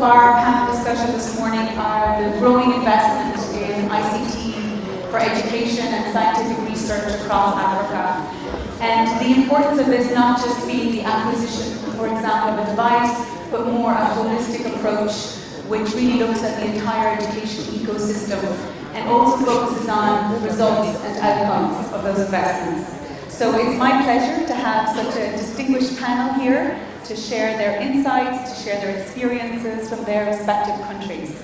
our panel discussion this morning are the growing investment in ICT for education and scientific research across Africa. And the importance of this not just being the acquisition, for example, of a device, but more a holistic approach which really looks at the entire education ecosystem and also focuses on the results and outcomes of those investments. So it's my pleasure to have such a distinguished panel here to share their insights, to share their experiences from their respective countries.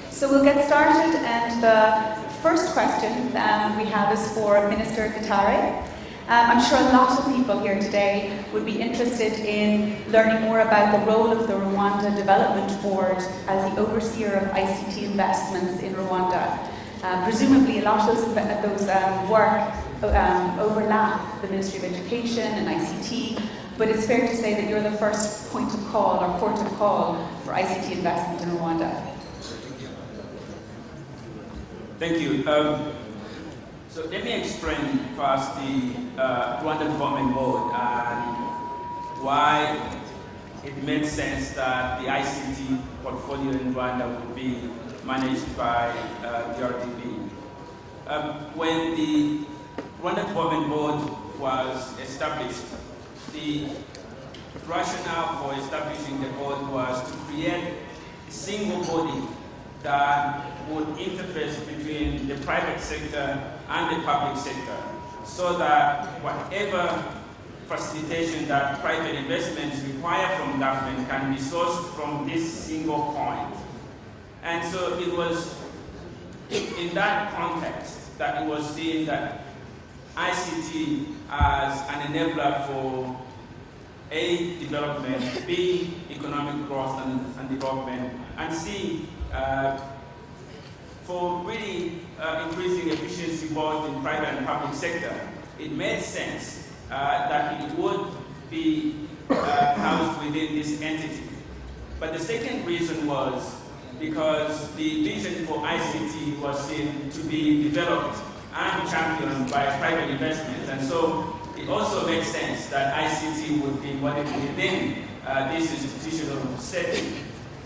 So we'll get started, and the first question we have is for Minister Gatare. I'm sure a lot of people here today would be interested in learning more about the role of the Rwanda Development Board as the overseer of ICT investments in Rwanda. Presumably a lot of those work overlap the Ministry of Education and ICT, but it's fair to say that you're the first point of call or port of call for ICT investment in Rwanda. Thank you. So let me explain first the Rwanda Development Board and why it made sense that the ICT portfolio in Rwanda would be managed by the RDB. When the Rwanda Development Board was established, the rationale for establishing the board was to create a single body that would interface between the private sector and the public sector, so that whatever facilitation that private investments require from government can be sourced from this single point. And so it was in that context that it was seen that ICT as an enabler for A, development, B, economic growth and development, and C, for really increasing efficiency both in private and public sector, it made sense that it would be housed within this entity. But the second reason was because the vision for ICT was seen to be developed and championed by private investment. And so it also makes sense that ICT would be within this institutional setting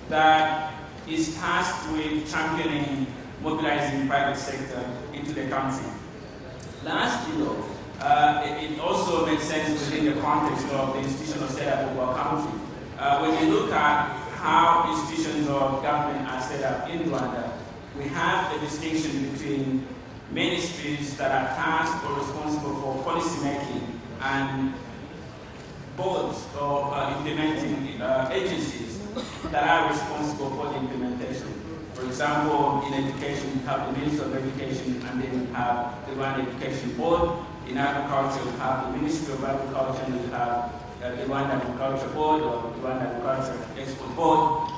that is tasked with championing, mobilizing private sector into the country. Lastly, though, it also makes sense within the context of the institutional setup of our country. When you look at how institutions of government are set up in Rwanda, we have a distinction between ministries that are tasked or responsible for policy making and boards or implementing agencies that are responsible for the implementation. For example, in education, you have the Ministry of Education, and then you have the Rwanda Education Board. In agriculture, you have the Ministry of Agriculture, and you have the Rwanda Agriculture Board or the Rwanda Agriculture Export Board.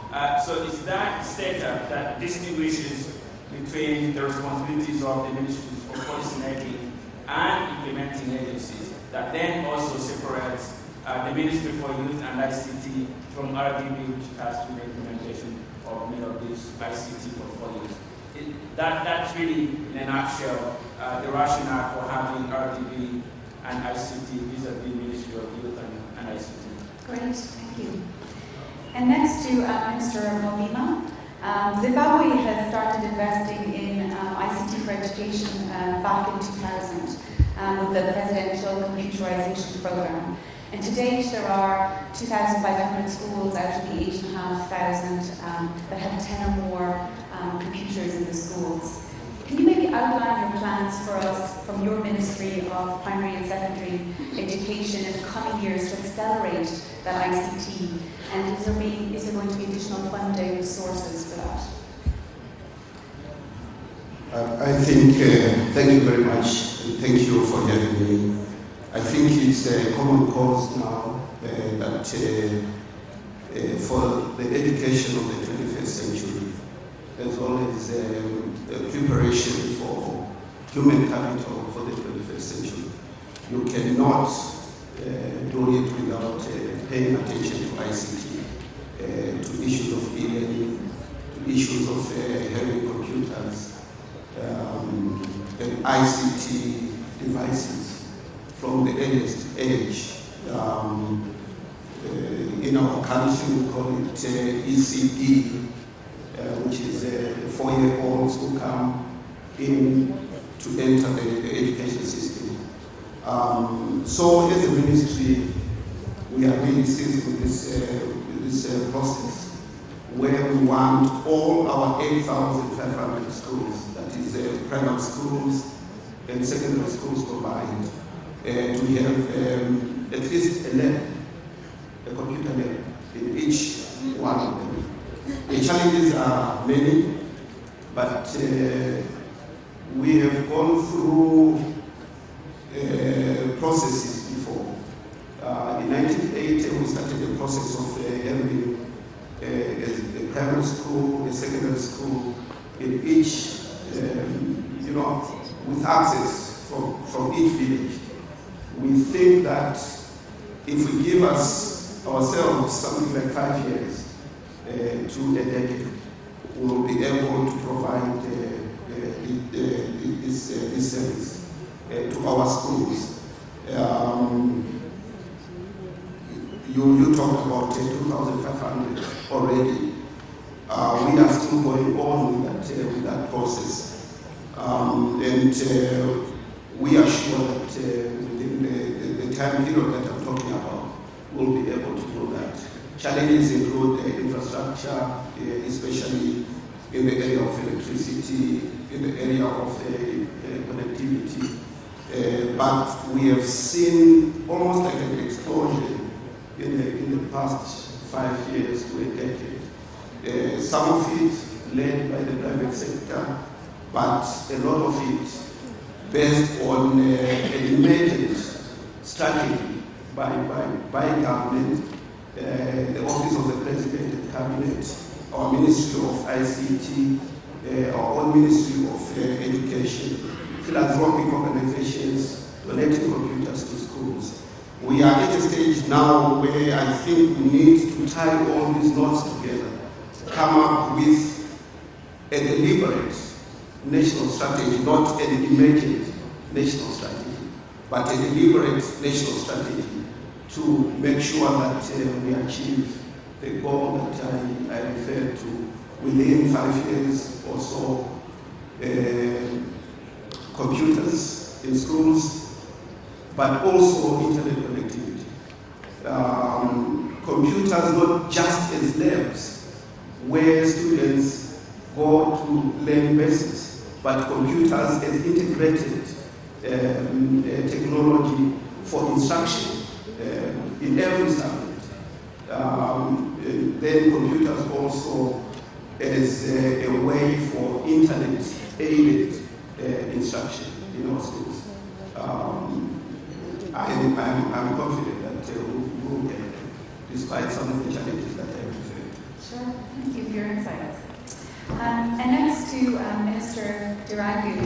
So it's that setup that distinguishes between the responsibilities of the ministries for policy making and implementing agencies that then also separates the Ministry for Youth and ICT from RDB, which has to the implementation of many of these ICT portfolios. That's really, in a nutshell, the rationale for having RDB and ICT vis-a-vis Ministry of Youth and ICT. Great, thank you. And next to Minister Mavima. Zimbabwe has started investing in ICT for education back in 2000 with the Presidential Computerization Program. And to date, there are 2,500 schools out of the 8,500 that have 10 or more computers in the schools. Can you maybe outline your plans for us from your Ministry of Primary and Secondary Education in the coming years to accelerate that ICT? And is there going to be additional funding sources for that? I think, thank you very much, and thank you for having me. I think it's a common cause now that for the education of the 21st century, as well as preparation for human capital for the 21st century. You cannot do it without paying attention to ICT, to issues of e-learning, to issues of having computers, and ICT devices from the earliest age. in our country we call it ECD, which is the 4-year-olds who come in to enter the education system. So as a ministry, we are really serious with this process, where we want all our 8,500 schools, that is primary schools and secondary schools combined, to have at least a lab, a computer lab, in each one of them. The challenges are many, but we have gone through processes before. In 1980, we started the process of having a primary school, a secondary school in each, with access from each village. We think that if we give ourselves something like 5 years to a decade, we will be able to provide this service to our schools. You talked about 2,500 already. We are still going on with that process. We are sure that within the time period that I'm talking about, we'll be able to do that. Challenges include infrastructure, especially in the area of electricity, in the area of connectivity. But we have seen almost like an explosion in the past 5 years to a decade. Some of it led by the private sector, but a lot of it based on an immediate strategy by government, the Office of the President and Cabinet, our Ministry of ICT, our own Ministry of Education, philanthropic organizations donating computers to schools. We are at a stage now where I think we need to tie all these knots together, come up with a deliberate national strategy, not an immediate national strategy, but a deliberate national strategy to make sure that we achieve the goal that I referred to within 5 years or so. Computers in schools, but also internet connectivity. Computers not just as labs where students go to learn basics, but computers as integrated technology for instruction in every subject. Then computers also as a way for internet-aided instruction in our schools. I'm confident that we will get there, despite some of the challenges that I referred to. Sure, thank you for your insights. And next to Minister Ndirangu,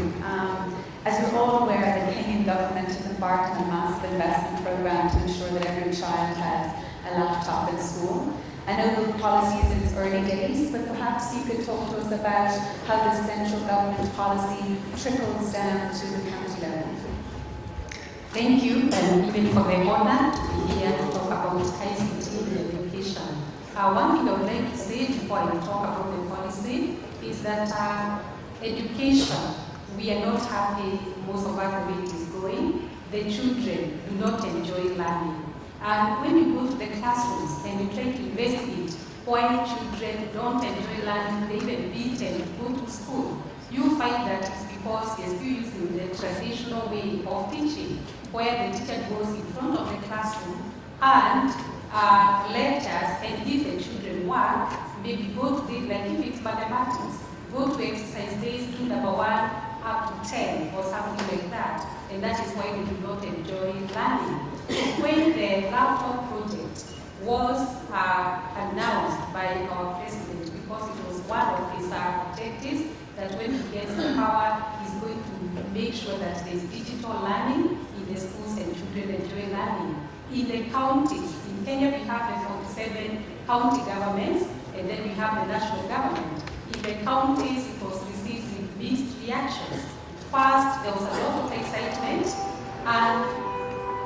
as you're all aware, the Kenyan government has embarked on a massive investment program to ensure that every child has a laptop in school. I know the policy is in its early days, but perhaps you could talk to us about how this central government policy trickles down to the county level. Thank you, and even for the honor to be here to talk about ICT and education. One thing I would like to say before I talk about the policy is that education, we are not happy, most of us, the way it is going. The children do not enjoy learning. And when you go to the classrooms and you try to investigate why children don't enjoy learning, they even beat and go to school, you find that it's because they're still using the traditional way of teaching, where the teacher goes in front of the classroom and lectures and give the children work, maybe go to the, like if it's mathematics, go to exercise days, do number 1 up to 10 or something like that. And that is why they do not enjoy learning. When the laptop project was announced by our president, because it was one of his objectives, that when he gets the power, he's going to make sure that there's digital learning in the schools and children enjoy learning. In the counties, in Kenya we have the 47 county governments, and then we have the national government. In the counties, it was received with mixed reactions. First, there was a lot of excitement, and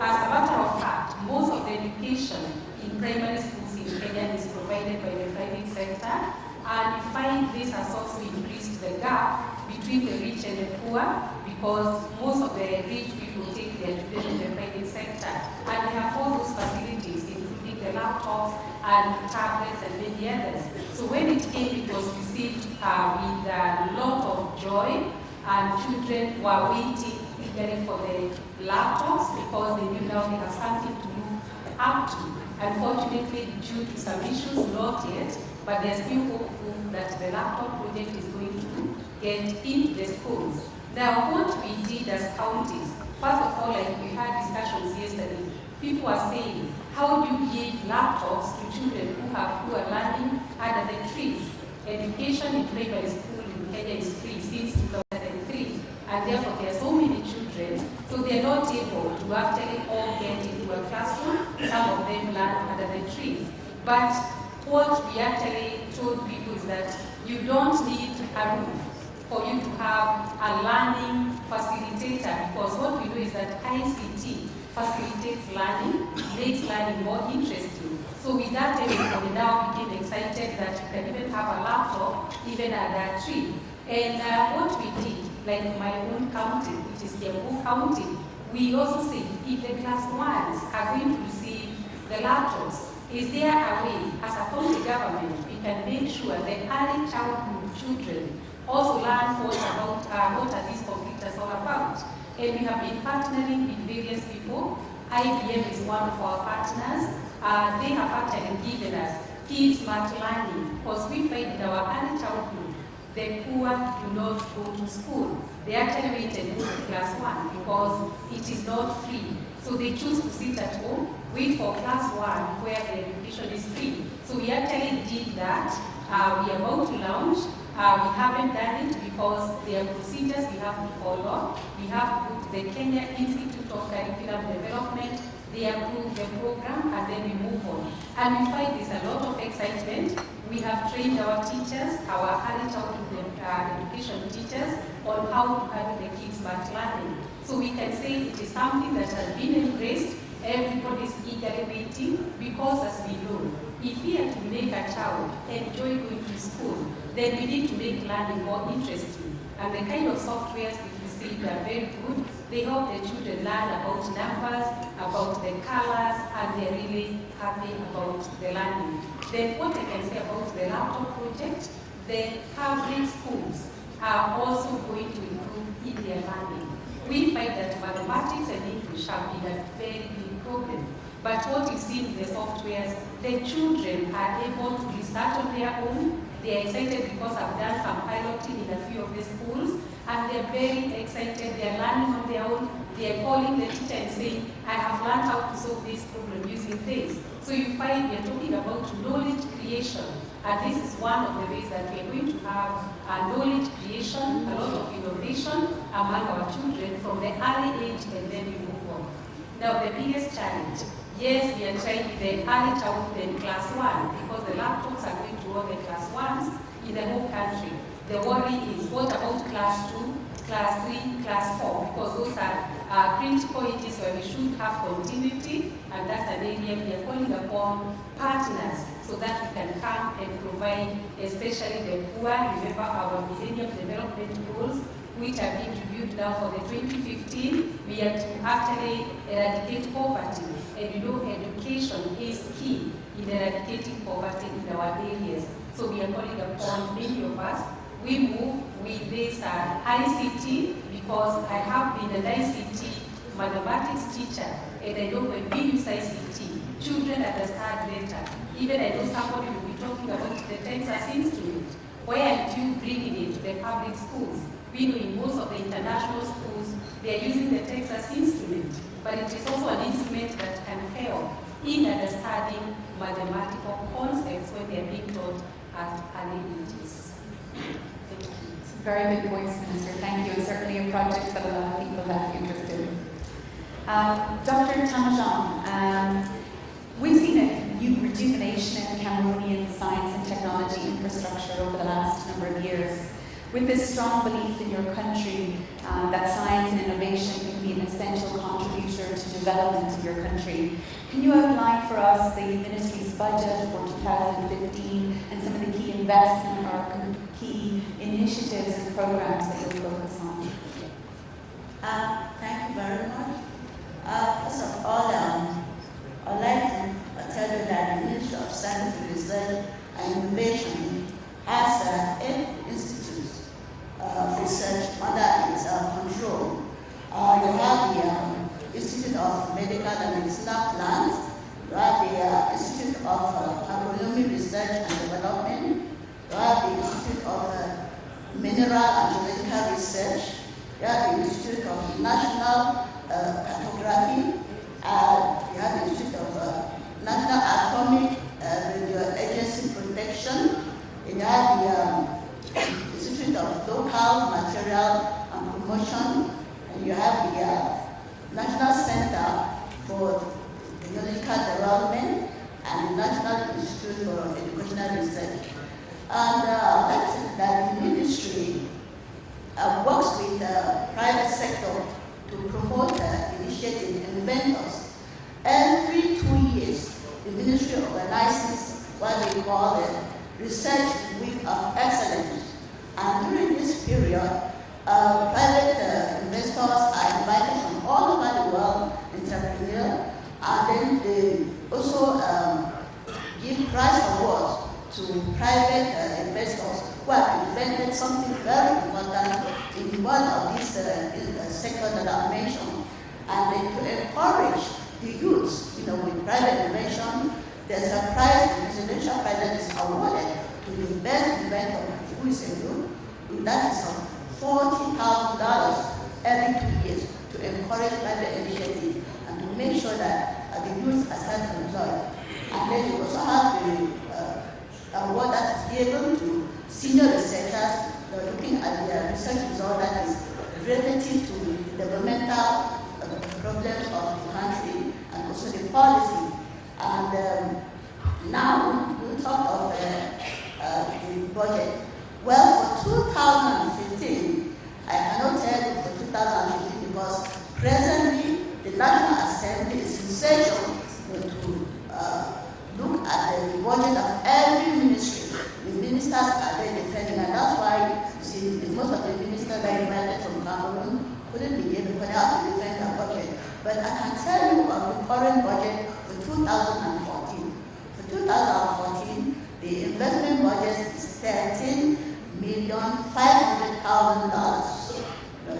as a matter of fact, most of the education in primary schools in Kenya is provided by the private sector, and we find this has also increased the gap between the rich and the poor, because most of the rich people take their children in the private sector, and they have all those facilities, including the laptops and tablets and many others. So when it came, it was received with a lot of joy, and children were waiting eagerly for the laptops because they knew now they have something to look up to. Unfortunately, due to some issues, not yet, but they're still hopeful that the laptop project is going to get into the schools. Now, what we did as counties, first of all, like we had discussions yesterday, people are saying, how do you give laptops to children who are learning under the trees? Education in primary school in Kenya is free since 2003, and therefore there are so many children, so they are not able to actually all get into a classroom. Some of them learn under the trees. But what we actually told people is that you don't need a roof for you to have a learning facilitator, because what we do is that ICT facilitates learning, makes learning more interesting. So with that, everybody now became excited that you can even have a laptop even at that tree. And what we did, like my own county, which is Kiambu County, we also say if the class 1s are going to receive the laptops, is there a way, as a county government, we can make sure that early childhood children also learn what are these computers all about? And we have been partnering with various people. IBM is one of our partners. They have actually given us kids smart learning, because we find in our early childhood, the poor do not go to school. They actually wait and go to class 1 because it is not free. So they choose to sit at home, wait for class 1 where the education is free. So we actually did that. We are about to launch. We haven't done it because there are procedures we have to follow. We have to put the Kenya Institute of Curriculum Development, they approve the program, and then we move on. And we find there's a lot of excitement. We have trained our teachers, our early childhood education teachers, on how to handle the kids' smart learning. So we can say it is something that has been embraced. Everybody is eagerly waiting, because as we know, if we are to make a child enjoy going to school, then we need to make learning more interesting. And the kind of softwares we received are very good. They help the children learn about numbers, about the colors, and they're really happy about the learning. Then what I can say about the laptop project, the public schools are also going to improve in their learning. We find that mathematics and English have been a very big problem. But what we see in the softwares, the children are able to research on their own. They are excited because I've done some piloting in a few of the schools, and they're very excited. They're learning on their own. They're calling the teacher and saying, I have learned how to solve this problem using this. So you find we're talking about knowledge creation. And this is one of the ways that we're going to have knowledge creation, a lot of innovation among our children from the early age, and then we move on. Now the biggest challenge, yes, we are trying with the early childhood and class 1, because the laptops are going to all the class 1s in the whole country. The worry is, what about class 2, class 3, class 4? Because those are critical ages where we should have continuity, and that's an area we are calling upon partners so that we can come and provide, especially the poor. Remember our Millennium Development Goals, which are being reviewed now for the 2015. We are to actually eradicate poverty. And you know, education is key in eradicating poverty in our areas. So we are calling upon many of us. We move with this ICT, because I have been an ICT mathematics teacher, and I know when we use ICT, children understand better. Even I know somebody will be talking about the Texas instrument. Where do you bring it into the public schools? We know in most of the international schools, they are using the Texas instrument, but it is also an instrument that can help in understanding mathematical concepts when they are being taught at early ages. Very good points, Minister. Thank you. It's certainly a project that a lot of people have interested in. Dr. Tamajong, we've seen a new rejuvenation in Cameroonian science and technology infrastructure over the last number of years. With this strong belief in your country that science and innovation can be an essential contributor to development of your country, can you outline for us the Ministry's budget for 2015 and some of the key investment or key initiatives and programs that you'll focus on? Thank you very much. First of all, I'd like to tell you that the Ministry of Scientific Research and Innovation has 8 institutes of research under its control. You have the Institute of Medical and Medicinal Plants, you have the Institute of Agronomic Research and Development, you have the Institute of Mineral and Geological Research, you have the Institute of National Cartography, you have the Institute of National Atomic Radio Agency Protection, and you have the Institute of Local Material and Promotion, and you have the National Center for Technological Development and the National Institute for Educational Research. And that the ministry works with the private sector to promote initiatives and inventors. Every 2 years, the ministry organizes what they call the Research Week of Excellence. And during this period, private investors are invited from all over the world, entrepreneurs, and then they also give prize awards to private investors who have invented something very important in one of these sectors that I mentioned. And then to encourage the youth, with private invention, there's a prize, the presidential prize that is awarded to the best inventor who is a youth. That is $40,000 every 2 years to encourage private initiative and to make sure that the youth are self-employed. And then you also have the award that is given to senior researchers looking at their research result that is relative to the developmental problems of the country and also the policy. And now we talk of the budget. Well, for 2015, I cannot tell you for 2015 because presently the National Assembly is in session to look at the budget of every ministry. The ministers are there defending, and that's why you see most of the ministers that are invited from Cameroon couldn't be able to defend their budget. But I can tell you of the current budget for 2014. For 2014, the investment budget is $13,500,000.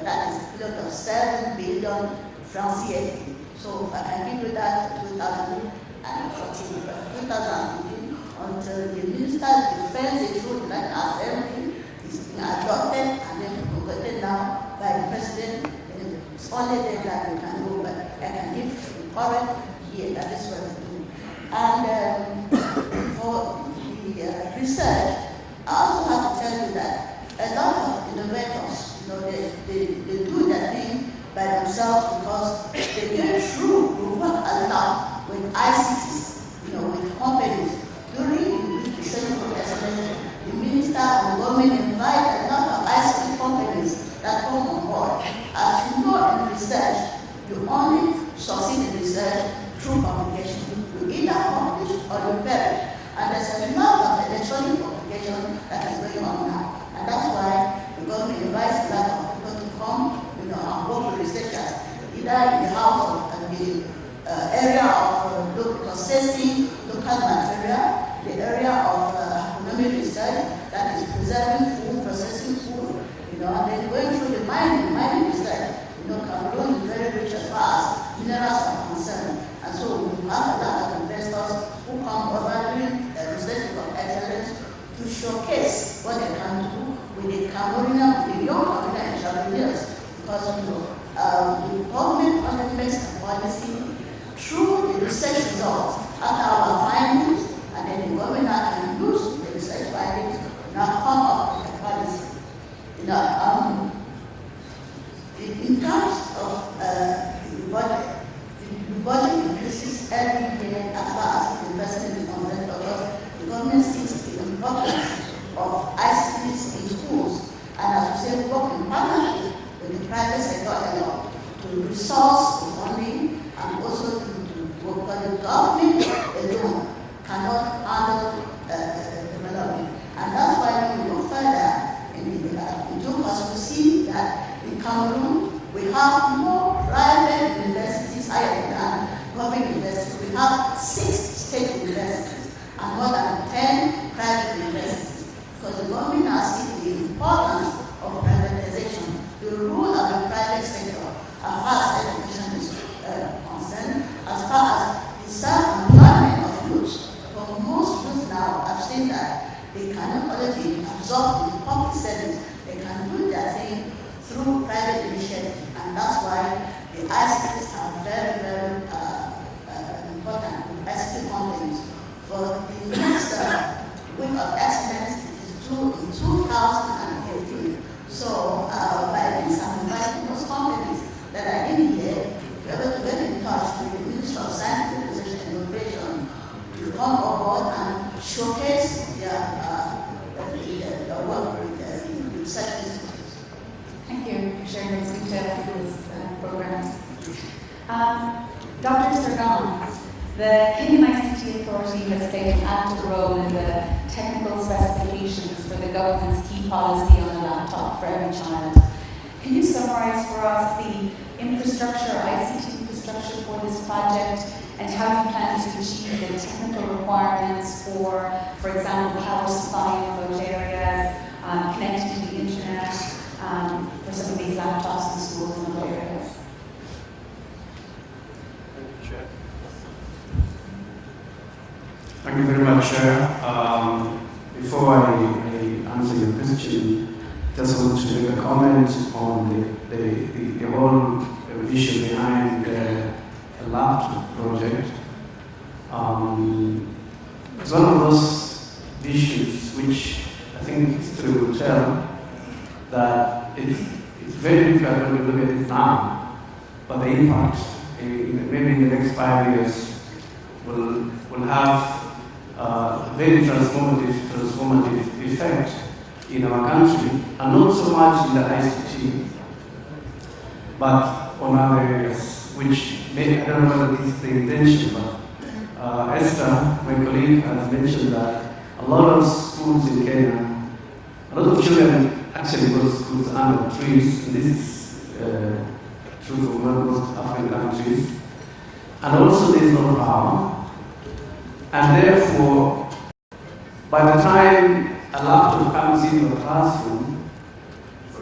That is equivalent of 7 billion francs CFA. So I can give you that for 2014. But 2015, until the minister defends it through the National Assembly, it's been adopted and then promulgated now by the president. It's only then that we can go, but I can give the current year, that is what we do. And for the research, I also have to tell you that a lot of innovators, they do their thing by themselves because they get through, we work a lot with ICTs, with companies. During the research for excellence, the minister and the government invite a lot of ICT companies that come on board. As you know, in research, you only succeed in research through publication. You either publish or you perish. And there's a lot of electronic publication that is going on now. And that's why the government invites a lot of people to come, and work with researchers, either in the house or the area of processing local material, the area of economic research that is preserving food, processing food, and then going through the mining research. Cameroon is very rich as far as minerals are concerned. And so we have a lot of investors who come over doing research of excellence to showcase what they can do with the Cameroonian, the young Cameroonian entrepreneurs. Because the government only makes a policy through the research results after our findings, and then the government can use the research findings to now come up with a policy. In terms of the budget increases every year as far as the investment is concerned because the government sees the importance of ICTs in schools. And resource of funding and also the government alone cannot handle development. And that's why we go further into us to see that in Cameroon we have more private universities higher than government universities. We have 6 state universities and more than 10 private universities. Because the government has seen the importance of privatization, the role of the private sector as far as education is concerned, as far as the self-employment of youth. For most youth now, I've seen that they cannot already absorb the public service. They can do their thing through private initiative, and that's why the ICTs are very, very important, ICT companies. For the next week of excellence is due in 2018. So by this, I'm inviting those companies that are in here to be able to get in touch with the Ministry of Science, Research and Innovation to come aboard and showcase their work with research institutes. Thank you for sharing those details of these programs. Dr. Sergon, the Kenyan ICT Authority has played an active role in the technical specifications for the government's key policy on the laptop for every child. Can you summarize for us the infrastructure, ICT infrastructure for this project, and how you plan to achieve the technical requirements for example, power supply in those areas, connecting to the internet for some of these laptops in schools and other areas? Thank you very much, Chair. Before I answer your question, just want to make a comment on the whole vision behind the laptop project. It's one of those visions which I think history will tell that it's very difficult when we look at it now, but the impact maybe in the next 5 years will have a very transformative effect in our country, and not so much in the ICT, but on other areas, which I don't know whether this is the intention, but Esther, my colleague, has mentioned that a lot of schools in Kenya, a lot of children actually go to schools under trees, and this is true for most African countries, and also there is no power. And therefore, by the time a laptop comes into the classroom,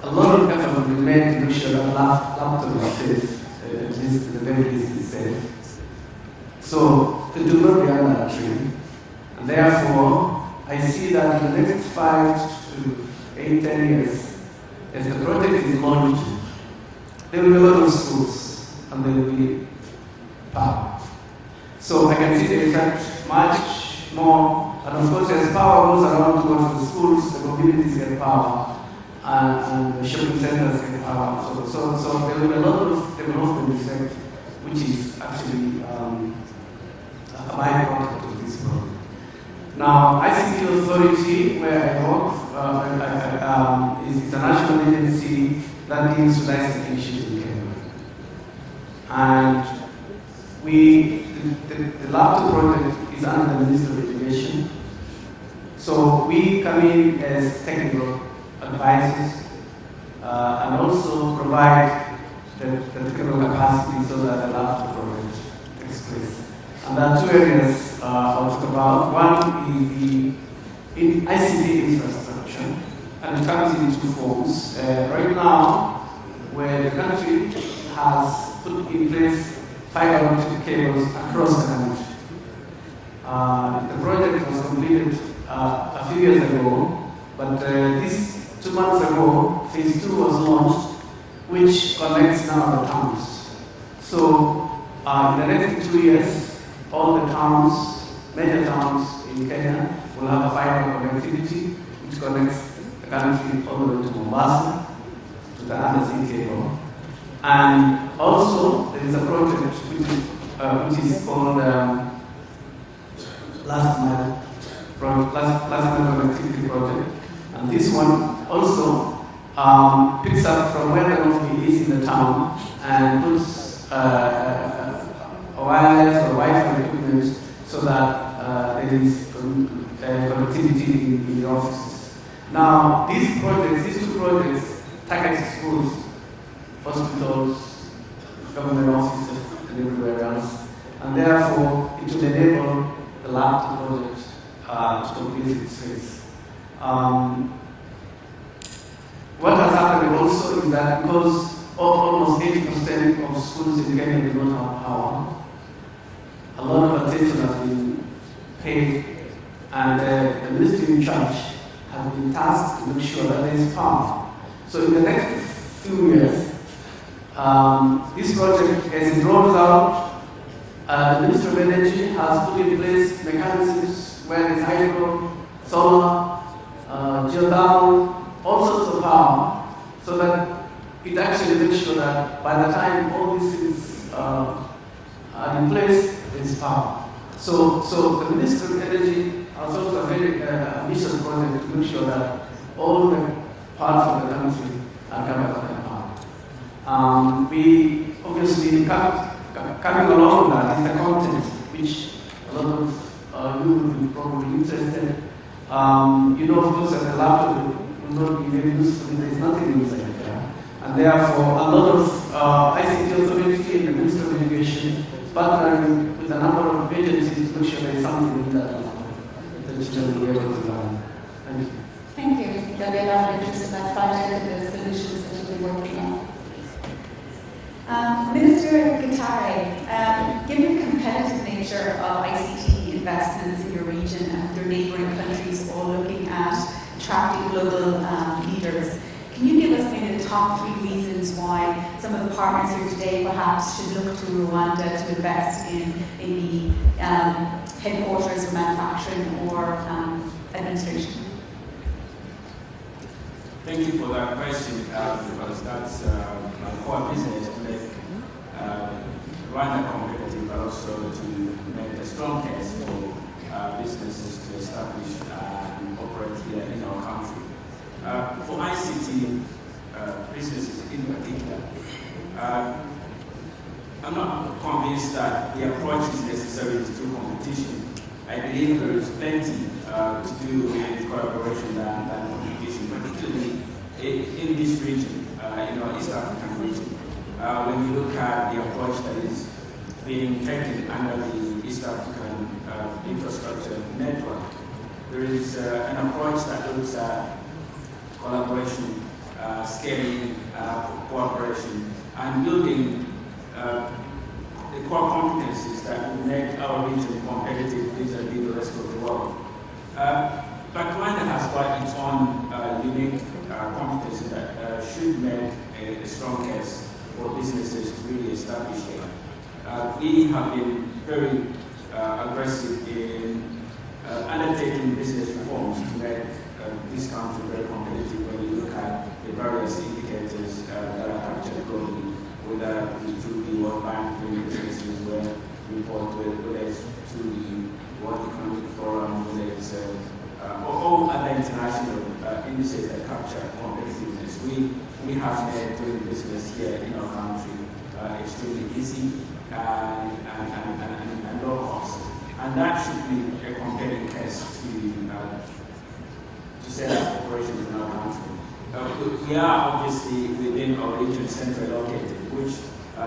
a lot of effort will be made to make sure that laptop is safe, at least at the very least is safe. So, it will not be under a tree. And therefore, I see that in the next 5 to 8, 10 years, as the project is launched, there will be a lot of schools, and there will be power. So I can see the effect much more, and of course as power goes around towards the schools, the communities get power, and the shopping centers get power. So there will be a lot of development effect, which is actually a byproduct of this program. Now, ICT Authority, where I work, is a national agency that deals with ICT issues in Kenya. And the laptop project is under the Ministry of Education. So we come in as technical advisors and also provide the technical capacity so that the laptop project takes place. And there are 2 areas I'll talk about. One is the ICT infrastructure, and it comes in 2 forms. Right now, where the country has put in place fiber optic cables across the country. The project was completed a few years ago, but this 2 months ago, phase 2 was launched, which connects now the towns. So in the next 2 years, all the towns, major towns in Kenya, will have a fiber connectivity, which connects the country all the way to Mombasa, to the undersea cable. And also, there is a project which is called Last Mile Connectivity Project. And this one also picks up from where the movie is in the town and puts wireless or Wi-Fi equipment so that there is connectivity in the offices. Now, these two projects target schools, hospitals, government offices, and everywhere else, and therefore it will enable the laptop project to complete its phase. What has happened also is that because almost 80% of schools in Kenya do not have power, a lot of attention has been paid, and the ministry in charge has been tasked to make sure that there is power. So in the next few years, this project, as it rolls out, the Ministry of Energy has put in place mechanisms where there is hydro, solar, geothermal, all sorts of power, so that it actually makes sure that by the time all these things are in place, there is power. So the Ministry of Energy has also a very ambitious project to make sure that all the parts of the country are covered by power. We obviously, coming along with that is the content, which a lot of you will be probably interested. You know, of course, that the laptop will not be very useful if there is nothing inside there. And therefore, a lot of ICT authority and the Ministry of Education partnering with a number of agencies to make sure there is something in that laptop that the children will be able to learn. Thank you. Thank you. There'll be a lot of interest in that project and the solutions that you'll be working on. Minister Gatare, given the competitive nature of ICT investments in your region and your neighbouring countries all looking at attracting global leaders, can you give us maybe the top 3 reasons why some of the partners here today perhaps should look to Rwanda to invest in the headquarters for manufacturing or administration? Thank you for that question, because that's my core business, to make Rwanda competitive, but also to make a strong case for businesses to establish and operate here in our country. For ICT businesses in particular, I'm not convinced that the approach is necessarily through competition. I believe there is plenty to do with collaboration than competition, particularly in this region, East African region. When you look at the approach that is being taken under the East African infrastructure network, there is an approach that looks at collaboration, scaling, cooperation, and building the core competencies that will make our region competitive vis-à-vis the rest of the world. But Rwanda has got its own unique competencies that should make a strong case for businesses to really establish here. We have been very aggressive in undertaking business reforms to make this country very competitive when you look at the various indicators that are captured globally, whether through the World Bank doing businesses where we report, whether it's through the World Economic Forum, whether it's all other international indices that capture competitiveness. We have made doing business here in our country extremely easy and low cost. And that should be a compelling case to set up operations in our country. We are obviously within our region centrally located, which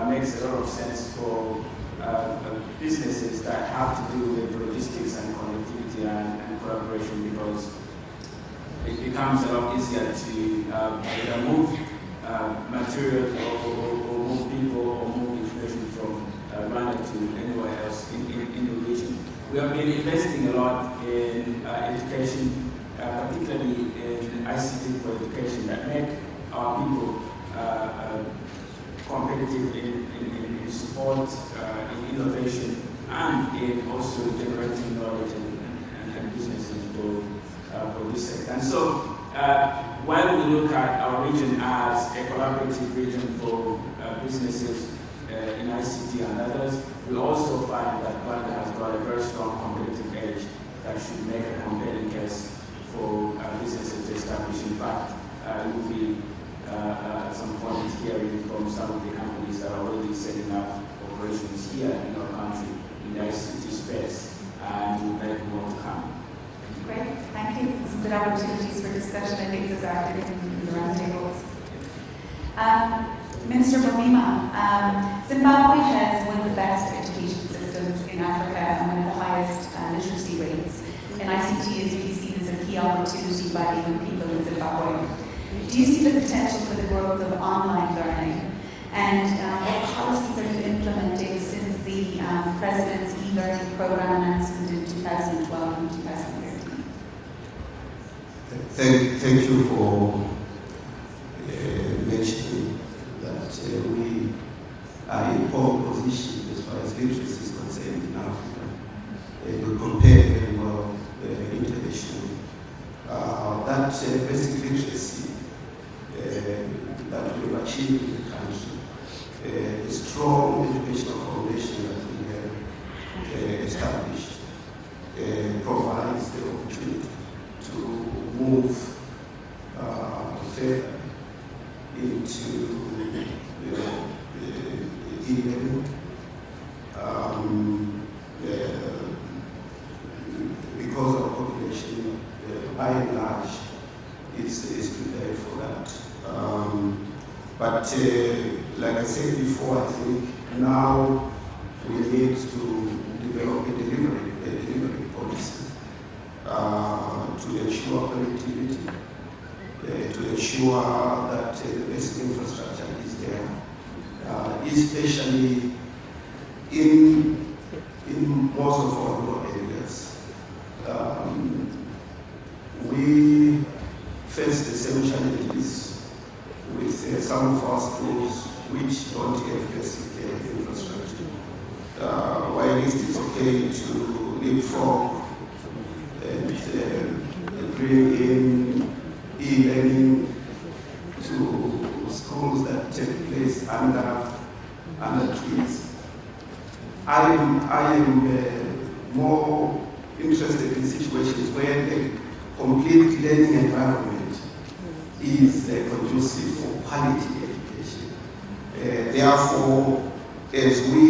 makes a lot of sense for businesses that have to do with logistics and connectivity and collaboration, because it becomes a lot easier to either move materials or move people or move information from Rwanda to anywhere else in the region. We have been investing a lot in education, particularly in ICT for education, that make our people competitive in support, in innovation, and in also generating knowledge and businesses for this sector. And so, while we look at our region as a collaborative region for businesses in ICT and others, we also find that Rwanda has got a very strong competitive edge that should make a compelling case for businesses to establish. In fact, it would be at some point hearing from some of the companies that are already setting up operations here in our country in the ICT space, and we would like more to come. Great, thank you. Some good opportunities for discussion, I think, this afternoon in the roundtables. Minister Mavima, Zimbabwe has one of the best education systems in Africa and one of the highest literacy rates. And ICT is really seen as a key opportunity by young people in Zimbabwe. Do you see the potential for the growth of online learning? And what policies are you implementing since the President's e-learning program announcement in 2012 and 2013? Thank you for mentioning that we are in pole position as far as literacy is concerned in Africa. We compare very well internationally. That basic literacy that we've achieved in the country, the strong educational foundation that we have established, provides the opportunity to move further into e-learning. Because our population, by and large, is prepared for that. But like I said before, I think now we need to develop a delivery policy to ensure connectivity, to ensure that the basic infrastructure is there, especially in most of our rural areas. We face the same challenges with some of our schools which don't have basic infrastructure. While it is okay to leapfrog and bring in e-learning to schools that take place under trees, I am more interested in situations where the complete learning environment is conducive for quality education. Therefore, as we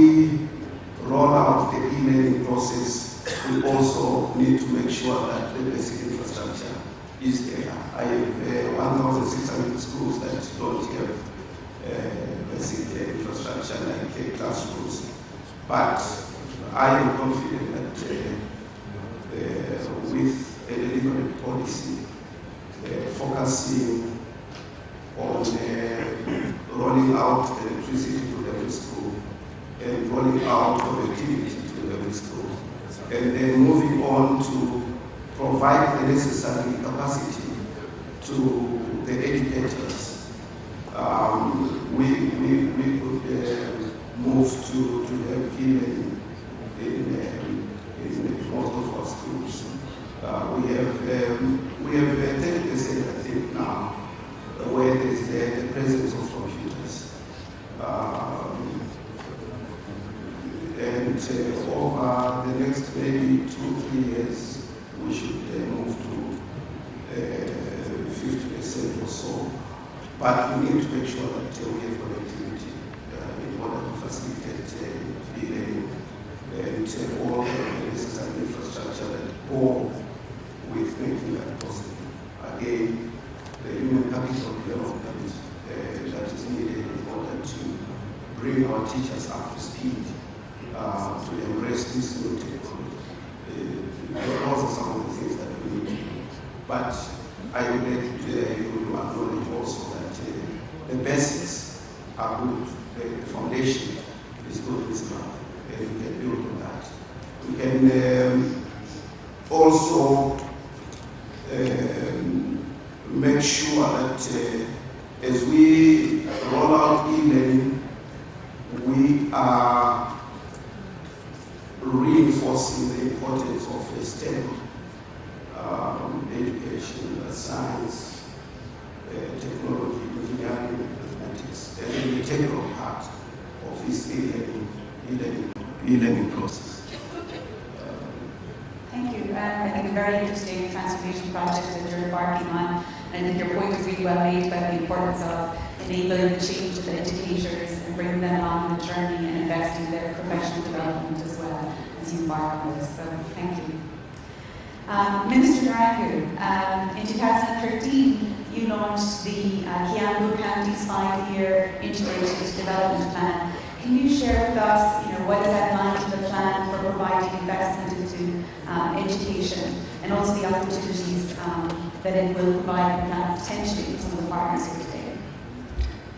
roll out the e-learning process, we also need to make sure that the basic infrastructure is there. I have 1,600 schools that don't have basic infrastructure like classrooms, but I am confident that with a delivery policy focusing on rolling out electricity to every school and rolling out connectivity to every school, and then moving on to provide the necessary capacity to the educators, we could move to have e-learning in most of our schools. We have 30%, I think, now, where there is the presence of computers. And over the next maybe 2-3 years, we should move to 50% or so. But we need to make sure that we have connectivity in order to facilitate e-learning and all the necessary infrastructure that go with making that possible. Again, the human capital development that is needed in order to bring our teachers up to speed to embrace this new technology. Those are some of the things that we need to do. But I would like to acknowledge also that the basics are good. The foundation is good in Zimbabwe, and we can build on that. We can also make sure that as we roll out e-learning, we are reinforcing the importance of STEM education, science, technology, engineering, mathematics, as an integral part of this e-learning process. Thank you. I think a very interesting transformation project that you're embarking on. I think your point was really well made about the importance of enabling the change of the educators and bringing them along on the journey and investing in their professional development as well as you embark on this. So thank you. Minister Ndirangu, in 2013, you launched the Kiambu County's 5-year integrated development plan. Can you share with us, what is outlined in the plan for providing investment into education and also the opportunities that it will provide potentially to some of the partners here today?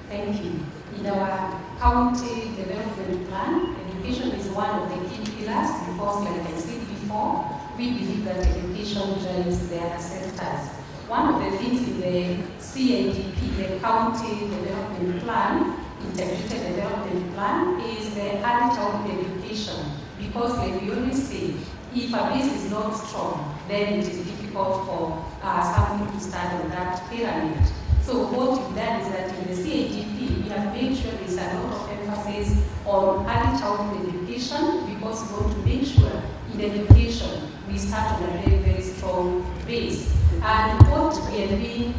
Thank you. In our county development plan, education is one of the key pillars because, like I said before, we believe that education drives the other sectors. One of the things in the CADP, the County Development Plan, Integrated Development Plan, is the early childhood education. Because, like we always say, if a base is not strong, then it is difficult for someone to stand on that pyramid. So what we've done is that in the CADP, we have made sure there's a lot of emphasis on early childhood education because we want to make sure in education we start on a very, very strong base. And what we are doing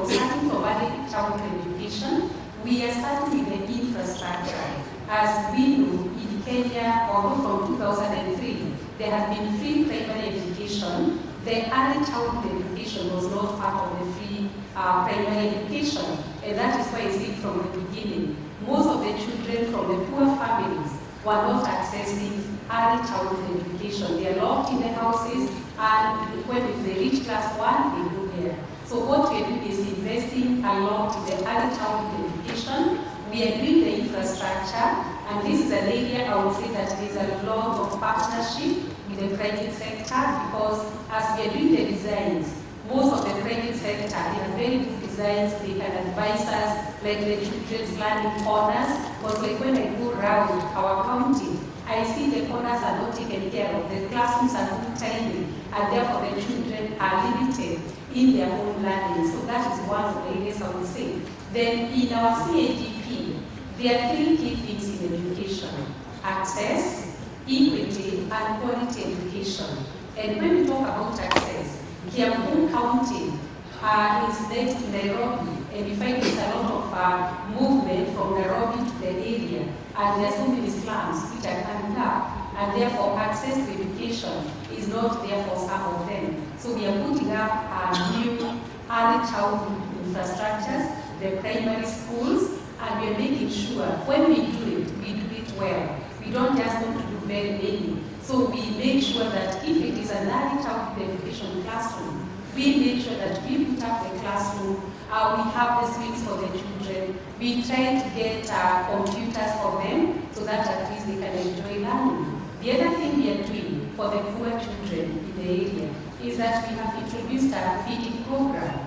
starting from early childhood education, we are starting with the infrastructure. As we know, in Kenya, although from 2003, there has been free primary education, the early childhood education was not part of the free primary education. And that is why I said from the beginning, most of the children from the poor families were not accessing early childhood education. They are locked in the houses, and when they reach class 1, they go there. So what we are doing is investing a lot in the early childhood education. We are doing the infrastructure, and this is an area I would say that there is a lot of partnership with the private sector because as we are doing the designs, most of the private sector, they have very good designs, they can advise us, like the children's learning corners, because like when I go around our county, I see the corners are not taken care of, the classrooms are too tiny, and therefore the children are limited in their own learning. So that is one of the areas I would say. Then in our CADP, there are 3 key things in education: access, equity, and quality education. And when we talk about access, Kiambu County is next to Nairobi, and we find there's a lot of movement from Nairobi to the area, and there are so many slums which are coming up, and therefore access to education is not there for some of them. So we are putting up new early childhood infrastructures, the primary schools, and we are making sure when we do it well. We don't just want to do very many. So we make sure that if it is an early childhood education classroom, we make sure that we put up the classroom, we have the swings for the children, we try to get computers for them so that at least they can enjoy learning. The other thing we are doing for the poor children in the area is that we have introduced a feeding program.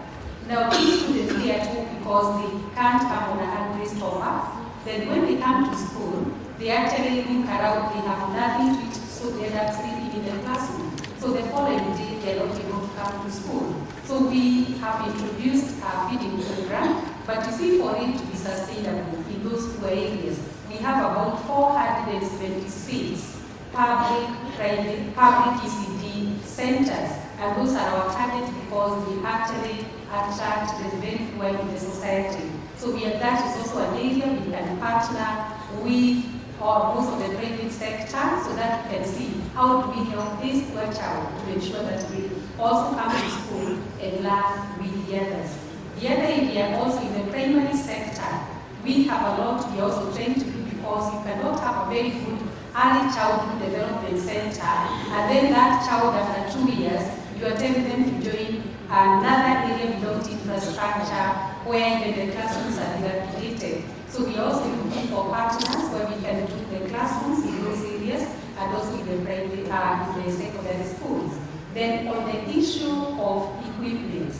Now these students, they are told because they can't come on a hungry stomach, then when they come to school, they actually look around, they have nothing to eat, so they end up sleeping in the classroom. So the following day, they are not able to come to school. So we have introduced a feeding program, but you see, for it to be sustainable in those poor areas, we have about 476 public ECD centers, and those are our target because we actually attract the very poor in the society. So that is also an area we can partner with most of the private sector so that we can see how do we help this poor child to ensure that we also come to school and learn with the others. The other area also in the primary sector, we have a lot we are also trying to do because you cannot have a very good early childhood development center and then that child after 2 years, you are telling them to join another area without infrastructure where even the classrooms are dilapidated. So we are also looking for partners where we can do the classrooms in those areas and also in the private in the secondary schools. Then on the issue of equipment,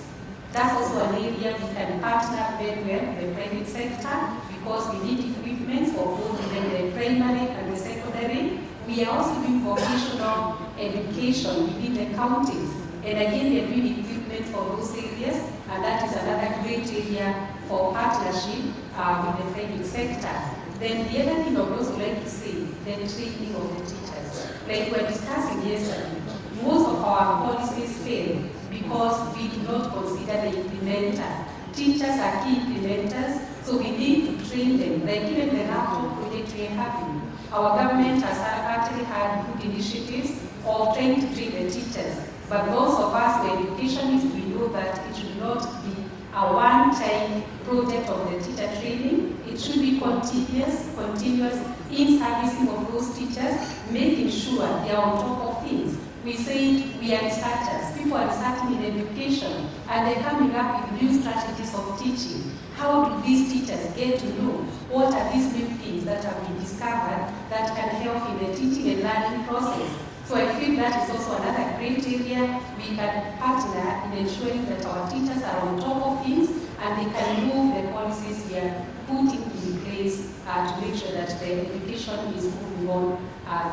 that's also an area we can partner very well with the private sector because we need equipment for both the primary and the secondary. We are also doing vocational education within the counties. And again, we are doing equipment for those areas, and that is another great area for partnership with the private sector. Then the other thing I would also like to say, the training of the teachers. Like we were discussing yesterday, most of our policies fail because we do not consider the implementers. Teachers are key implementers, so we need to train them. Like even the laptop project we are having, our government has actually had good initiatives of trying to train the teachers. But those of us who are educationists, we know that it should not be a one-time project of the teacher training. It should be continuous in servicing of those teachers, making sure they are on top of things. We say we are researchers. People are researching in education, and they're coming up with new strategies of teaching. How do these teachers get to know what are these new things that have been discovered that can help in the teaching and learning process? So I feel that is also another great area we can partner in ensuring that our teachers are on top of things and they can move the policies we are putting in place to make sure that the education is moving on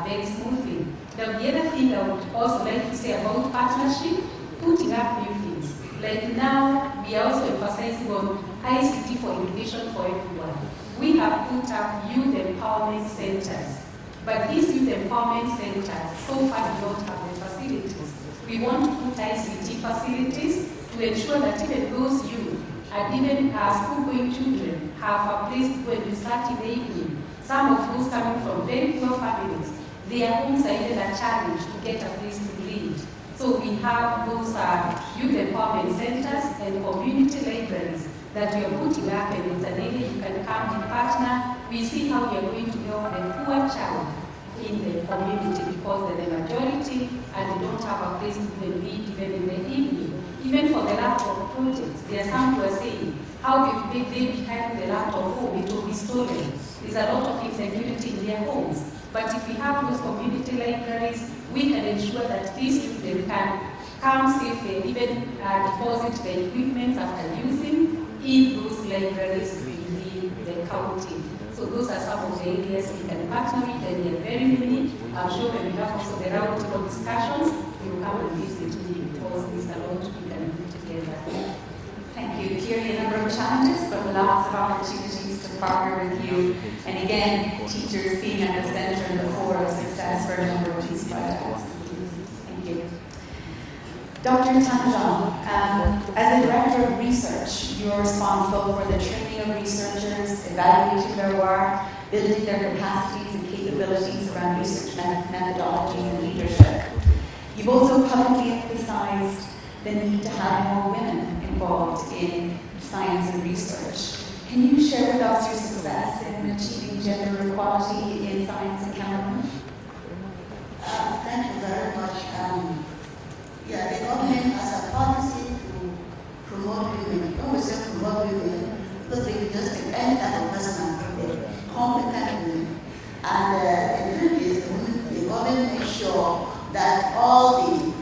very smoothly. Now, the other thing I would also like to say about partnership, putting up new things. Like now, we are also emphasizing on ICT for education for everyone. We have put up youth empowerment centers. But these youth empowerment centers, so far, do not have the facilities. We want to put ICT facilities to ensure that even those youth and even school-going children have a place to go and research in the evening. Some of those coming from very poor families, their homes are even a challenge to get a place to live. So we have those youth empowerment centers and community libraries that we are putting up, and it's an area you can come and partner. We see how we are going to help the poor child in the community because they're the majority and they don't have a place to go and live even in the evening. Even for the laptop projects, there are some who are saying, how if they carry the laptop home, it will be stolen. There's a lot of insecurity in their homes. But if we have those community libraries, we can ensure that these children can come safely and even deposit the equipment after using in those libraries within the county. So those are some of the areas we can partner with, and they are very many. I'm sure when we have also the roundtable discussions, we will come and visit me because there's a lot we can do together. Thank you. Clearly a number of challenges, but lots of opportunities to partner with you. And again, teachers being at the center and the core of success for a number of these projects. Thank you. Dr. Tamajong, as a director of research, you're responsible for the training of researchers, evaluating their work, building their capacities and capabilities around research methodologies and leadership. You've also publicly emphasized the need to have more women involved in science and research. Can you share with us your success in achieving gender equality in science in Cameroon? Thank you very much. Yeah, the government has a policy to promote women. When we say promote women, because they just take any type of person and prepare competent women. And the truth is, the government makes sure that all the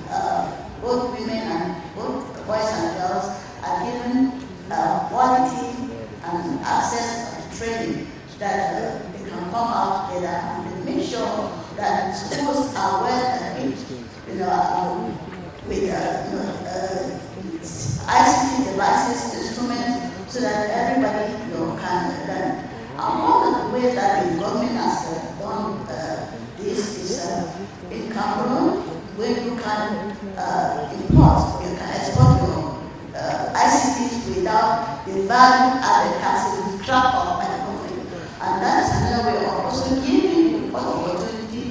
both women and both boys and girls are given quality and access to training that they can come out together and make sure that schools are well equipped, with ICT devices, instruments, so that everybody can learn. One of the ways that the government has done this is in Cameroon, where you can import, you can export your ICTs without the value added tax to be tracked off by the government. And that is another way of also giving the opportunity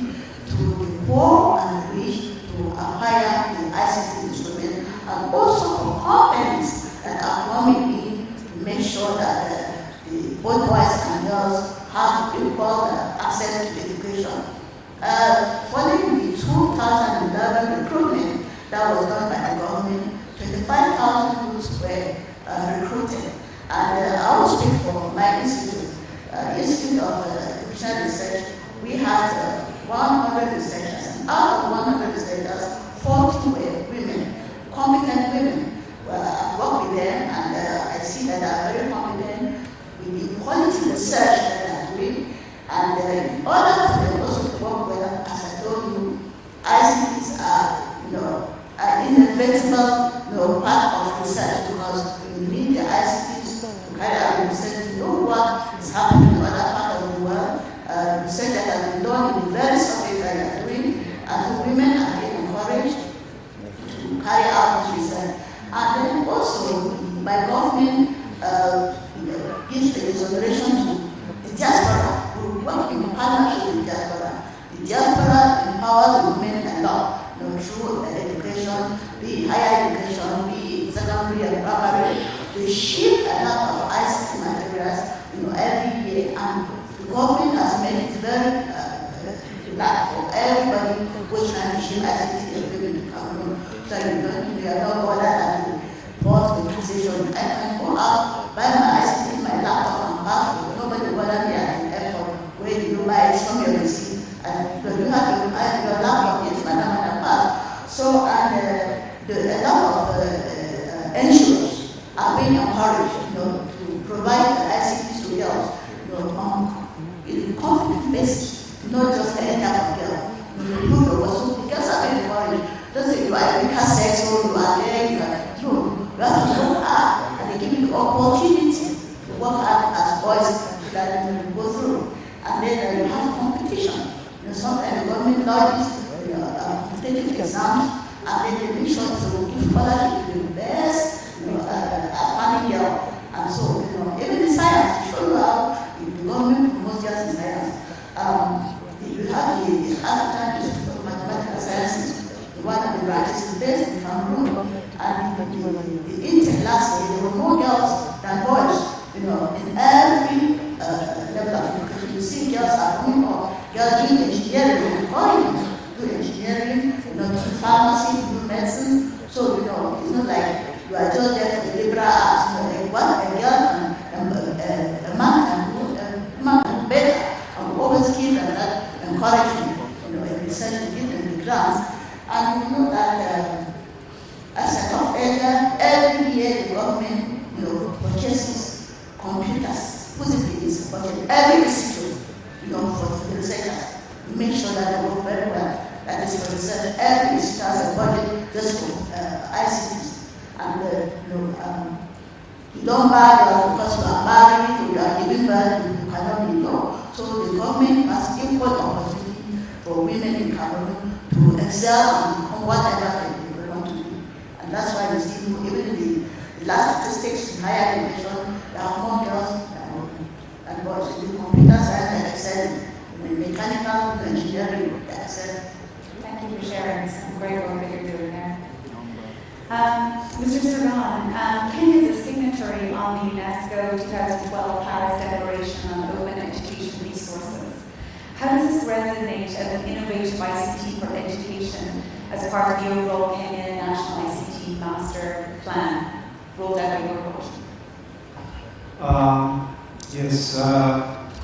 to the poor and the rich to acquire the ICT instrument, and also for companies that are coming in to make sure that both boys and girls have equal access to education. Following the 2011 recruitment that was done by the government, 25,000 youths were recruited. And I will speak for my institute, Institute of Educational Research. We had 100 researchers, and out of 100 researchers, 40 were women, competent women. I've worked with them, and I see that they are very competent with the quality research that they are doing. And in order for them also to work well, as I told you, ICTs are, an inevitable part of research, because you need the ICTs to carry out research, to know what is happening in other parts of the world. Research that has been done in the various subjects that they are doing, and women are being encouraged to carry out this research. government gives the exoneration to the diaspora who work in partnership with the diaspora. The diaspora empowers the women a lot, through education, be it higher education, be it secondary and primary. They ship a lot of ICT materials, every year, and the government has made it very flat for everybody who's trying to ship ICT equipment to Cameroon. So you are not bothered at the position. I can go out, buy my ICT, my laptop, and passport. Nobody bother me at the airport. Where do you buy it from your receipt? And you have your laptop, yes, madam, and a pass. So, and a lot of NGOs are being encouraged, to provide ICTs to girls, on a conflict basis, not just any type of girl. So the girls are being encouraged. Don't say you are weaker sex or you are there, you have to work hard, and they give you the opportunity to work hard as boys so that you go through. And then you have competition. Sometimes the government lodges competitive exams, and then they make sure to give scholarship to the best planning girl. And so, even in science, to show you how the government promotes girls in science. You have the African Institute of Mathematical Sciences, one of the branches is based in Cameroon, and the intake last year, there were more girls than boys, in every level of education. You see girls are coming up, girls doing engineering, do engineering, do pharmacy, do medicine. So, it's not like you are just there for the liberal arts. What a girl and a man can do better. I'm always give them that encouragement, in research to give them the grants. And you know that, as I talked earlier, every year the government, purchases computers, puts it in its budget. Every institute, for the researchers, make sure that they work very well. That is for research. Every institute has a budget just for ICTs. And you don't buy because you are married or you are giving birth, you cannot be So the government has equal opportunity for women in Cameroon to excel and become whatever they want to be. And that's why you see, even in the last statistics in higher education, there are more girls than boys. In the computer science, they excel. In mechanical engineering, they excel. Thank you for sharing some great work that you're doing there. Mr. Sergon, Kenya is a signatory on the UNESCO 2012 Paris Declaration on Open Education Resources. How does this resonate as an innovative ICT for education as part of the overall Kenyan National ICT Master Plan rolled out by your coalition? Yes,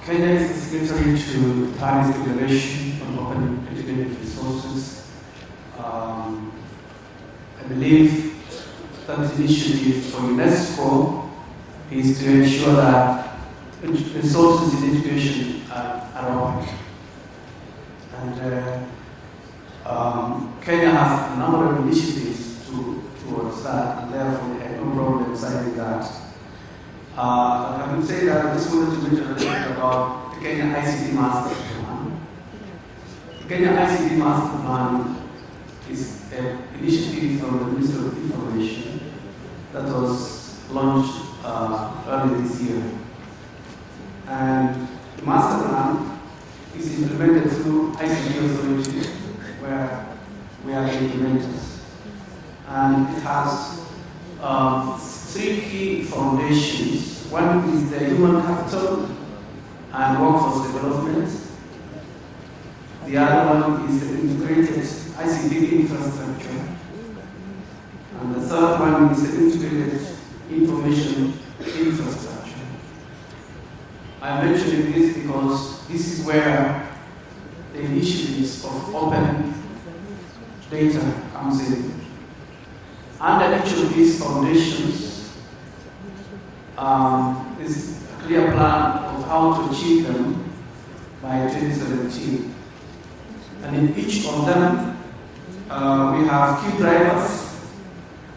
Kenya is a signatory to the Paris Declaration on Open Educational Resources. I believe that initiative for UNESCO is to ensure that resources in education are open. And Kenya has a number of initiatives towards that, and therefore they had no problem signing that. I would say that I just wanted to mention a little bit about the Kenya ICT Master Plan. The Kenya ICT Master Plan is an initiative from the Ministry of Information that was launched earlier this year. And the master plan is implemented through ICT Authority, where we are the implementers. And it has three key foundations. One is the human capital and workforce development. The other one is the integrated ICT infrastructure. And the third one is the integrated information infrastructure. I'm mentioning this because this is where the initiatives of open data comes in. Under each of these foundations is a clear plan of how to achieve them by 2017. And in each of them, we have key drivers,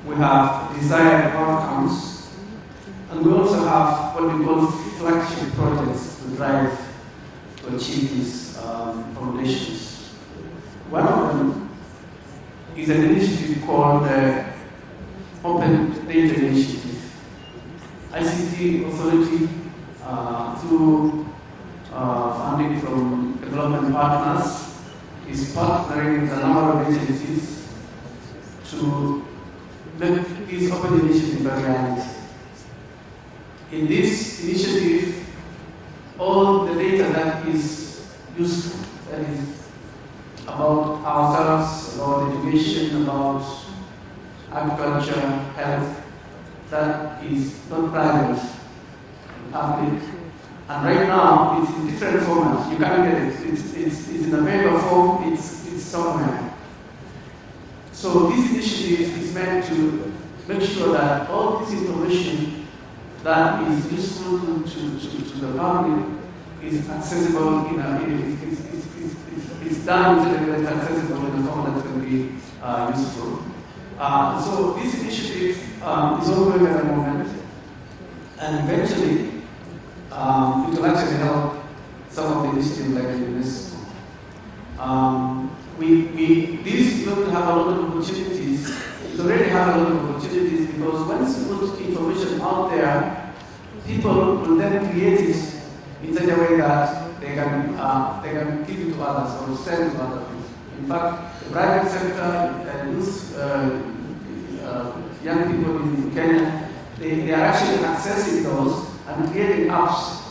we have desired outcomes, and we also have what we call flagship projects to drive to achieve these foundations. One of them is an initiative called the Open Data Initiative. ICT authority, through funding from development partners, is partnering with a number of agencies to make this open initiative a reality. In this initiative, all the data that is useful, that is about ourselves, about education, about agriculture, health, that is not private, public. And right now, it's in different formats. You can't get it. It's in a paper form, it's somewhere. So this initiative is meant to make sure that all this information that is useful to the public is accessible it's done so that it's accessible in a form that can be useful. So this initiative is ongoing at the moment, and eventually it will actually help some of the initiatives like UNESCO. This is going to have a lot of opportunities. It already has a lot of opportunities because once you put information out there, people will then create it in such a way that they can give it to others or sell to other people. In fact, the private sector, youth, young people in Kenya, they are actually accessing those and creating apps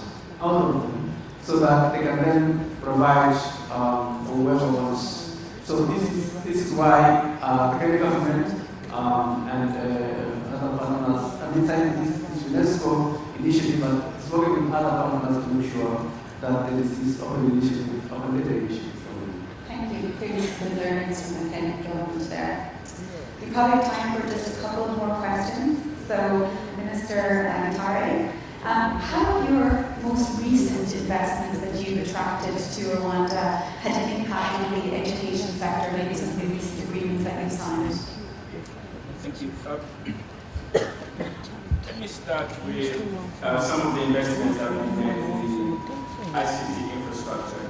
out of them so that they can then provide for whoever wants. So this is why the Kenya government and other partners have decided this UNESCO initiative, but it's working with other partners to make sure that there is this open initiative, open data initiative. Thank you. Clearly the learnings from the Kenya government there. We probably have time for just a couple more questions. So, Minister Gatare, how have your most recent investments that you've attracted to Rwanda had an impact on the education sector, maybe some of the recent agreements that you've signed? Thank you. Let me start with some of the investments that we made in the ICT infrastructure.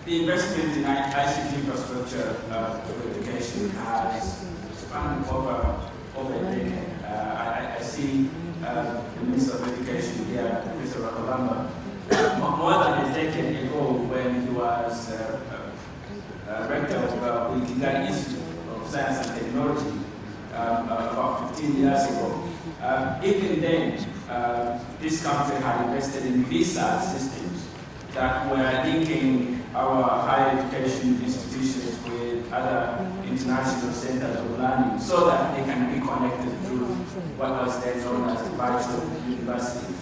The investment in ICT infrastructure for education has spanned over a decade. I see the Minister of Education here, Mr. Rwanda, more than a decade ago when he was rector of the Kigali Institute of Science and Technology, about 15 years ago. Even then, this country had invested in visa systems that were linking our higher education institutions with other international centers of learning so that they can be connected through what was then known as the virtual university.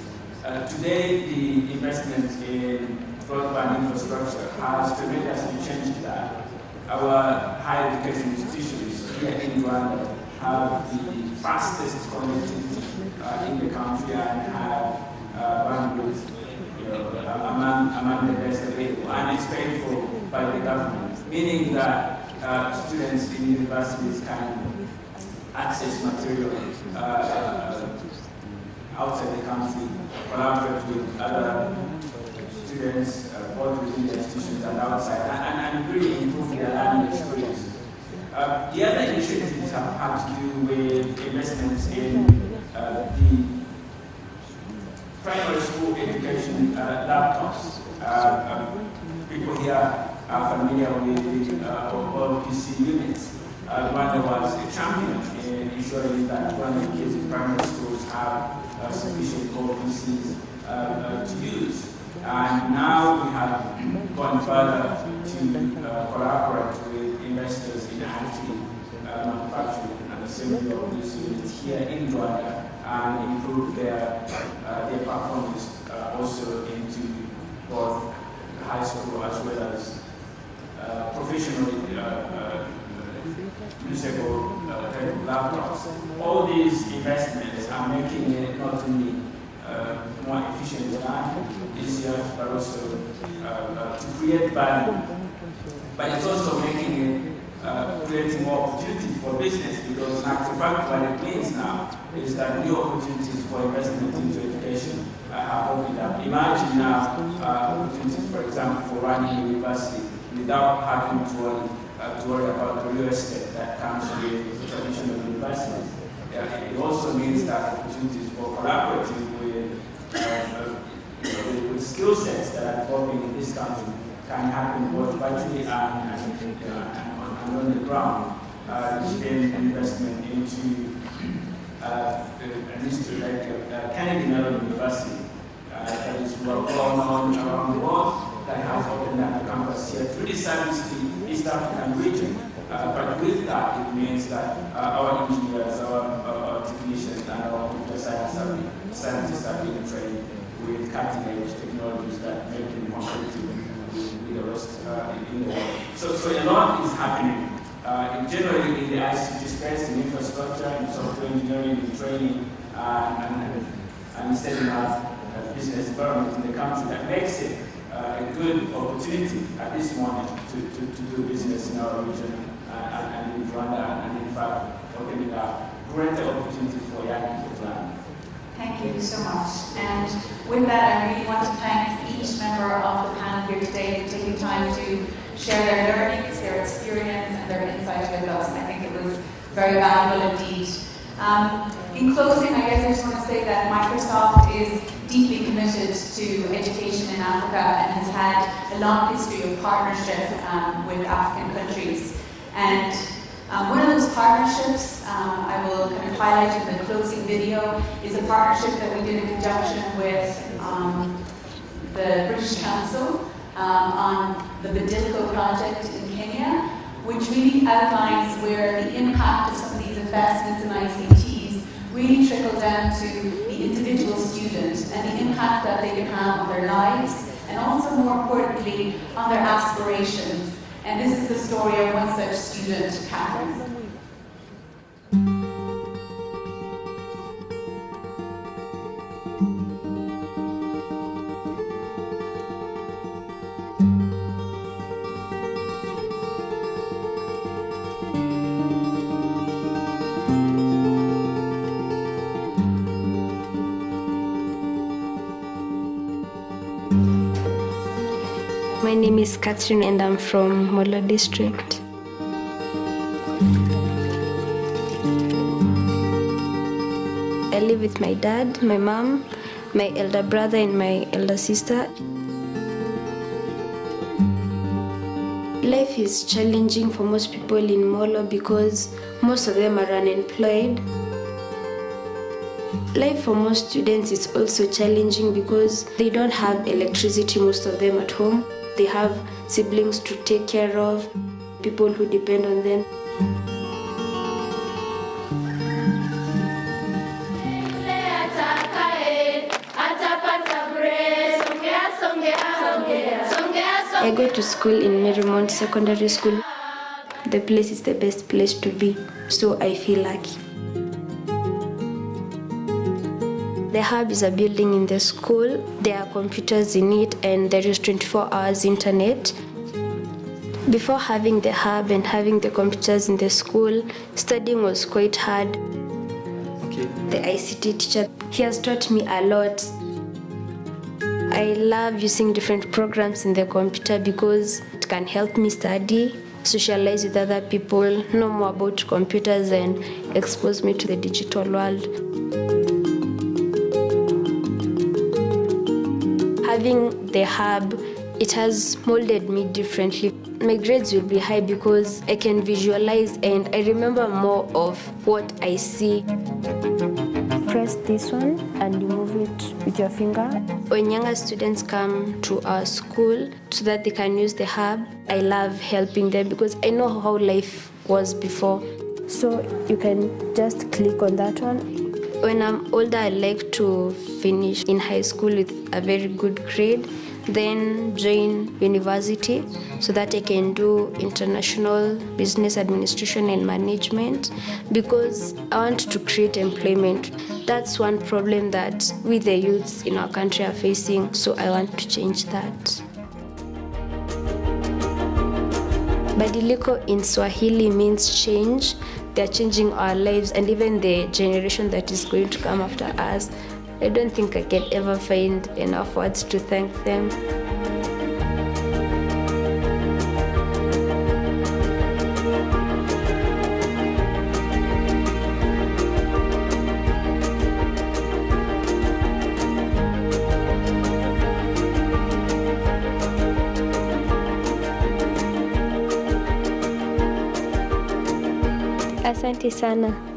Today, the investment in broadband infrastructure has tremendously changed that. Our higher education institutions here in Rwanda have the fastest connectivity in the country and have bandwidth among the best available, and it's paid for by the government, meaning that students in universities can access material outside the country, collaborate with other students, both within the institutions and outside, and really improve their learning experience. The other initiatives have had to do with investments in the primary school education laptops. People here are familiar with the all PC units. Rwanda was a champion in ensuring that Rwandan kids in primary schools have sufficient core PCs to use. And now we have gone further to collaborate with investors in IT, manufacturing and assembly of these units here in Rwanda and improve their performance also into both high school as well as professional usable type of laptops. All these investments are making it not only more efficient learning, easier, but also to create value. But it's also making it creating more opportunities for business, because in actual fact what it means now is that new opportunities for investment into education have opened up. Imagine now opportunities, for example, for running a university without having to worry about the real estate that comes with traditional universities. it also means that opportunities for collaborating with skill sets that are developing in this country can happen both virtually and on the ground. Spend investment into an institute like Kennedy Mellon University that is well known around the world, that has opened up a campus here to really service the East African region. But with that, it means that our engineers, our technicians, and our computer scientists are being trained with cutting-edge technologies that make them competitive with the rest in the world. So a lot is happening. Generally in the ICT space, in infrastructure, in software engineering, in training, and setting up a business environment in the country that makes it a good opportunity at this moment to do business in our region and in Rwanda, and in fact, opening up greater opportunities for young people to learn. Thank you so much. And with that, I really want to thank each member of the panel here today for taking time to share their learnings, their experience, and their insight with us. I think it was very valuable indeed. In closing, I guess I just want to say that Microsoft is deeply committed to education in Africa and has had a long history of partnership with African countries. And one of those partnerships I will kind of highlight in the closing video is a partnership that we did in conjunction with the British Council on the Badilko project in Kenya, which really outlines where the impact of some of these investments in ICTs really trickle down to the individual student and the impact that they can have on their lives, and also more importantly on their aspirations. And this is the story of one such student, Cameroon. My name is Catherine and I'm from Molo district. I live with my dad, my mom, my elder brother and my elder sister. Life is challenging for most people in Molo because most of them are unemployed. Life for most students is also challenging because they don't have electricity, most of them at home. They have siblings to take care of, people who depend on them. I go to school in Marymount Secondary School. The place is the best place to be, so I feel lucky. The hub is a building in the school. There are computers in it and there is 24 hours internet. Before having the hub and having the computers in the school, studying was quite hard. The ICT teacher, he has taught me a lot. I love using different programs in the computer because it can help me study, socialize with other people, know more about computers and expose me to the digital world. Having the hub, it has molded me differently. My grades will be high because I can visualize and I remember more of what I see. Press this one and you move it with your finger. When younger students come to our school so that they can use the hub, I love helping them because I know how life was before. So you can just click on that one. When I'm older, I like to finish in high school with a very good grade, then join university so that I can do international business administration and management because I want to create employment. That's one problem that we the youths in our country are facing, so I want to change that. Badiliko in Swahili means change. They're changing our lives and even the generation that is going to come after us. I don't think I can ever find enough words to thank them. Asante sana.